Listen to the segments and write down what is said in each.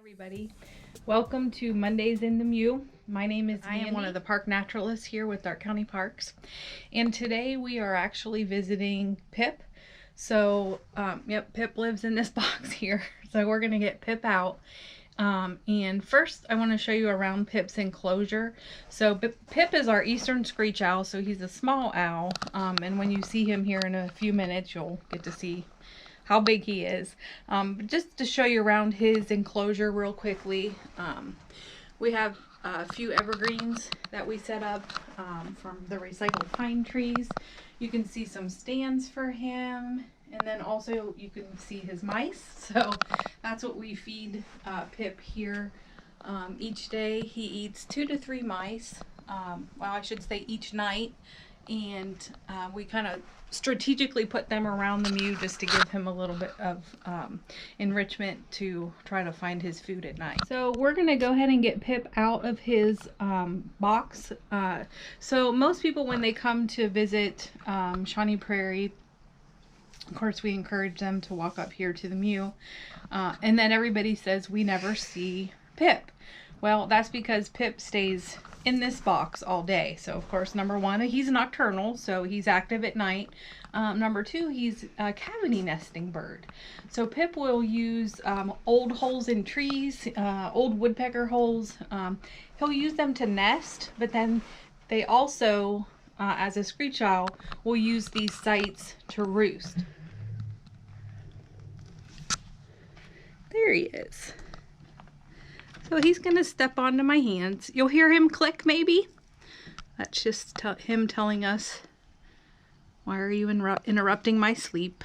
Everybody, welcome to Mondays in the Mew. My name is Mandy. I am one of the park naturalists here with Darke County Parks, and today we are actually visiting Pip. So yep, Pip lives in this box here, so we're gonna get Pip out. And first I want to show you around Pip's enclosure. So Pip is our eastern screech owl, so he's a small owl, and when you see him here in a few minutes you'll get to see how big he is. But just to show you around his enclosure real quickly, we have a few evergreens that we set up from the recycled pine trees. You can see some stands for him, and then also you can see his mice. So that's what we feed Pip here. Each day he eats 2 to 3 mice. Well, I should say each night. And we kind of strategically put them around the mew just to give him a little bit of enrichment to try to find his food at night. So we're going to go ahead and get Pip out of his box. So most people, when they come to visit Shawnee Prairie, of course we encourage them to walk up here to the mew, and then everybody says we never see Pip. Well, that's because Pip stays in this box all day. So of course, number one, he's nocturnal, so he's active at night. Number two, he's a cavity nesting bird. So Pip will use old holes in trees, old woodpecker holes. He'll use them to nest, but then they also, as a screech owl, will use these sites to roost. There he is. So he's going to step onto my hands. You'll hear him click maybe. That's just him telling us, why are you interrupting my sleep?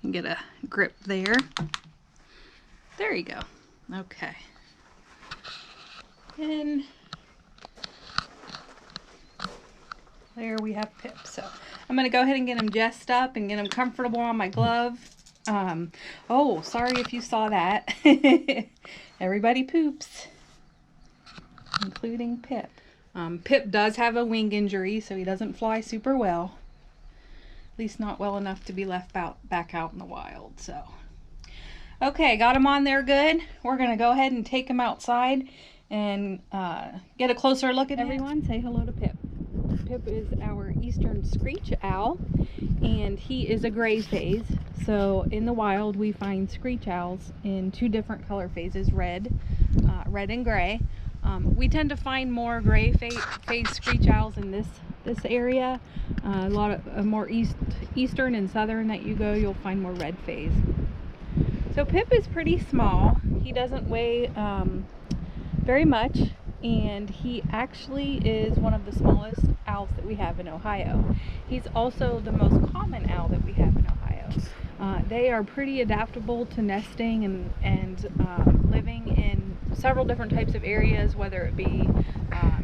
And get a grip there. There you go. Okay. And there we have Pip. So I'm going to go ahead and get him dressed up and get him comfortable on my glove. Oh, sorry if you saw that. Everybody poops, including Pip. Pip does have a wing injury, so he doesn't fly super well. At least not well enough to be left back out in the wild. So, okay, got him on there good. We're going to go ahead and take him outside and get a closer look at him. Everyone, say hello to Pip. Pip is our eastern screech owl, and he is a gray phase. So in the wild we find screech owls in 2 different color phases, red and gray. We tend to find more gray phase screech owls in this area. A lot of more eastern and southern that you go, you'll find more red phase. So Pip is pretty small. He doesn't weigh very much, and he actually is one of the smallest owls that we have in Ohio. He's also the most common owl that we have in Ohio. They are pretty adaptable to nesting and living in several different types of areas, whether it be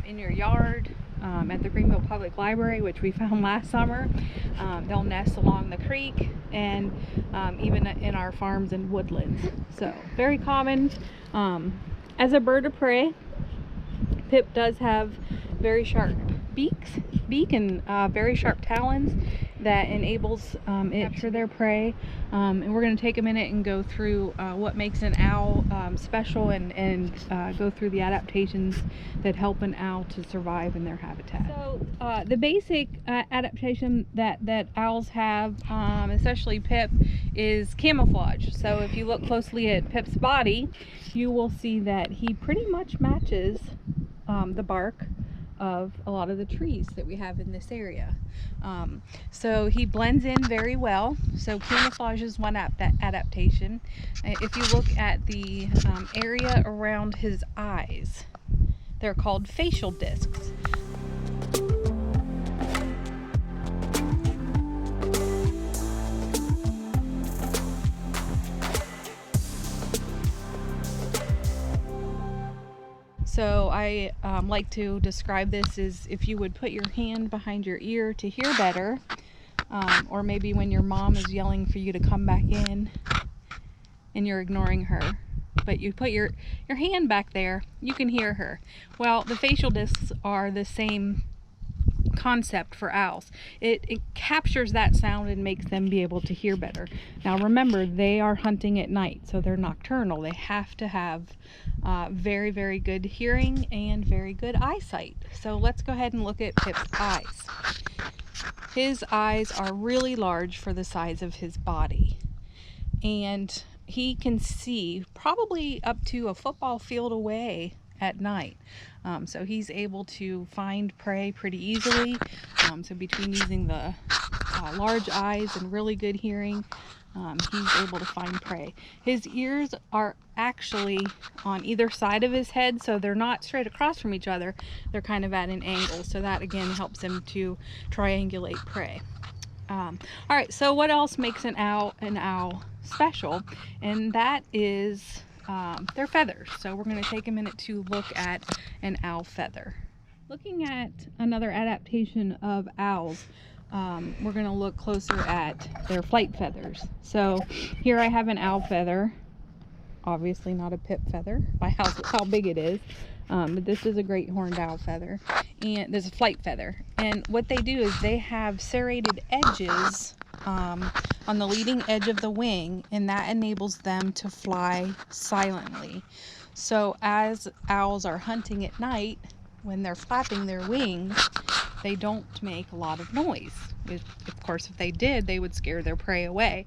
in your yard, at the Greenville Public Library, which we found last summer. They'll nest along the creek, and even in our farms and woodlands. So very common. As a bird of prey, Pip does have very sharp beak and very sharp talons that enables it to capture their prey. And we're going to take a minute and go through what makes an owl special, and go through the adaptations that help an owl to survive in their habitat. So the basic adaptation that owls have, especially Pip, is camouflage. So if you look closely at Pip's body, you will see that he pretty much matches the bark of a lot of the trees that we have in this area. So he blends in very well. So camouflage is one adaptation. If you look at the area around his eyes, they're called facial discs. So I like to describe this as if you would put your hand behind your ear to hear better, or maybe when your mom is yelling for you to come back in and you're ignoring her, but you put your hand back there, you can hear her. Well, the facial discs are the same concept for owls. It captures that sound and makes them be able to hear better. Now remember, they are hunting at night, so they're nocturnal. They have to have very, very good hearing and very good eyesight. So let's go ahead and look at Pip's eyes. His eyes are really large for the size of his body, and he can see probably up to a football field away at night. So he's able to find prey pretty easily. So between using the large eyes and really good hearing, he's able to find prey. His ears are actually on either side of his head, so they're not straight across from each other. They're kind of at an angle, so that again helps him to triangulate prey. All right, so what else makes an owl special? And that is their feathers. So we're going to take a minute to look at an owl feather. Looking at another adaptation of owls, we're going to look closer at their flight feathers. So here I have an owl feather, obviously not a pip feather by how big it is, but this is a great horned owl feather, and there's a flight feather. And what they do is they have serrated edges on the leading edge of the wing, and that enables them to fly silently. So as owls are hunting at night, when they're flapping their wings, they don't make a lot of noise. Of course, if they did, they would scare their prey away.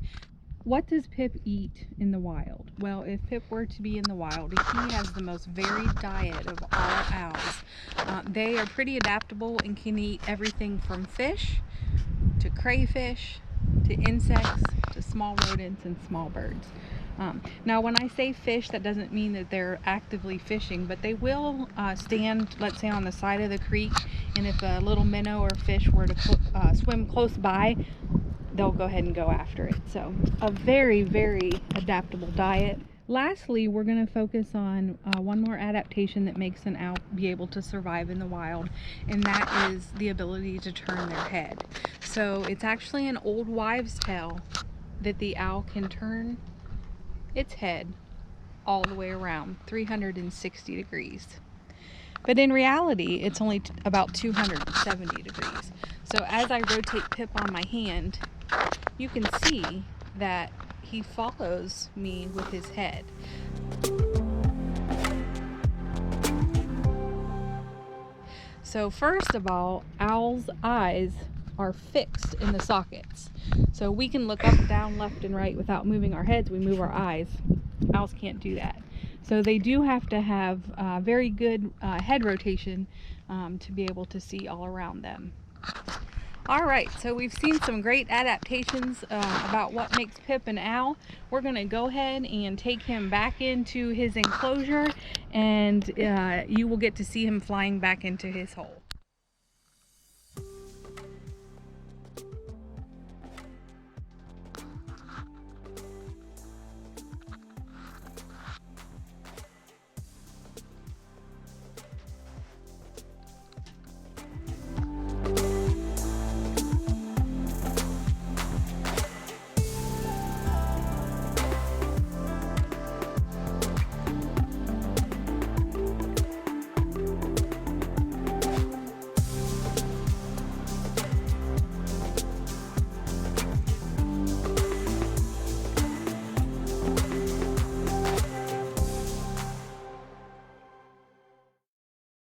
What does Pip eat in the wild? Well, if Pip were to be in the wild, he has the most varied diet of all owls. They are pretty adaptable and can eat everything from fish to crayfish to insects to small rodents and small birds. Now when I say fish, that doesn't mean that they're actively fishing, but they will stand, let's say, on the side of the creek, and if a little minnow or fish were to swim close by, they'll go ahead and go after it. So a very, very adaptable diet. Lastly, we're going to focus on one more adaptation that makes an owl be able to survive in the wild, and that is the ability to turn their head. So it's actually an old wives' tale that the owl can turn its head all the way around 360 degrees. But in reality, it's only about 270 degrees. So as I rotate Pip on my hand, you can see that he follows me with his head. So first of all, owls' eyes are fixed in the sockets. So we can look up, down, left, and right without moving our heads. We move our eyes. Owls can't do that. So they do have to have very good head rotation to be able to see all around them. All right, so we've seen some great adaptations about what makes Pip an owl. We're going to go ahead and take him back into his enclosure, and you will get to see him flying back into his hole.